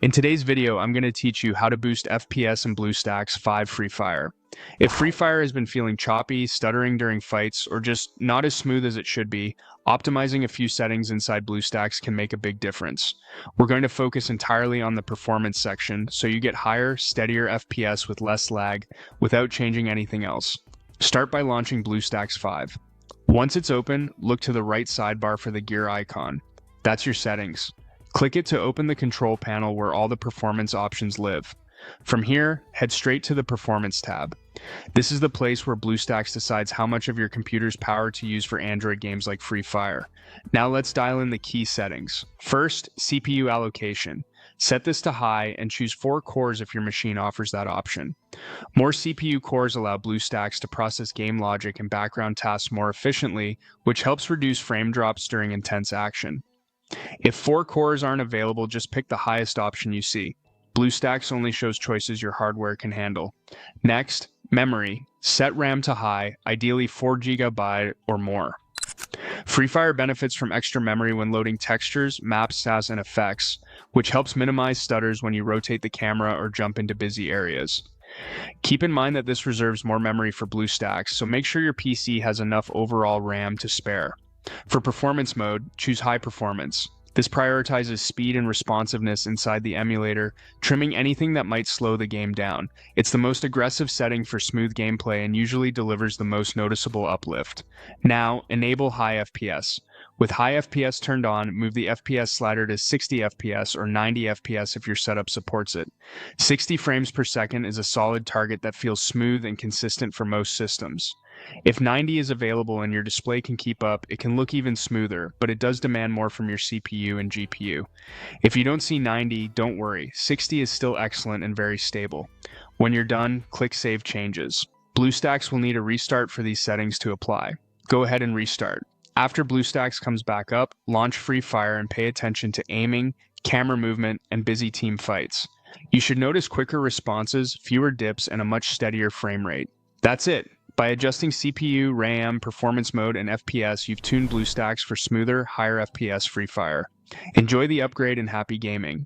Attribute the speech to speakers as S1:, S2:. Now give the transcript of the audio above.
S1: In today's video, I'm going to teach you how to boost FPS in Bluestacks 5 Free Fire. If Free Fire has been feeling choppy, stuttering during fights, or just not as smooth as it should be, optimizing a few settings inside Bluestacks can make a big difference. We're going to focus entirely on the performance section, so you get higher, steadier FPS with less lag, without changing anything else. Start by launching Bluestacks 5. Once it's open, look to the right sidebar for the gear icon. That's your settings. Click it to open the control panel where all the performance options live. From here, head straight to the Performance tab. This is the place where Bluestacks decides how much of your computer's power to use for Android games like Free Fire. Now let's dial in the key settings. First, CPU allocation. Set this to high and choose 4 cores if your machine offers that option. More CPU cores allow Bluestacks to process game logic and background tasks more efficiently, which helps reduce frame drops during intense action. If 4 cores aren't available, just pick the highest option you see. Bluestacks only shows choices your hardware can handle. Next, memory. Set RAM to high, ideally 4 GB or more. Free Fire benefits from extra memory when loading textures, maps, stats, and effects, which helps minimize stutters when you rotate the camera or jump into busy areas. Keep in mind that this reserves more memory for Bluestacks, so make sure your PC has enough overall RAM to spare. For performance mode, choose high performance. This prioritizes speed and responsiveness inside the emulator, trimming anything that might slow the game down. It's the most aggressive setting for smooth gameplay and usually delivers the most noticeable uplift. Now, enable high FPS. With high FPS turned on, move the FPS slider to 60 FPS or 90 FPS if your setup supports it. 60 frames per second is a solid target that feels smooth and consistent for most systems. If 90 is available and your display can keep up, it can look even smoother, but it does demand more from your CPU and GPU. If you don't see 90, don't worry. 60 is still excellent and very stable. When you're done, click Save Changes. Bluestacks will need a restart for these settings to apply. Go ahead and restart. After Bluestacks comes back up, launch Free Fire and pay attention to aiming, camera movement, and busy team fights. You should notice quicker responses, fewer dips, and a much steadier frame rate. That's it. By adjusting CPU, RAM, performance mode, and FPS, you've tuned Bluestacks for smoother, higher FPS Free Fire. Enjoy the upgrade and happy gaming.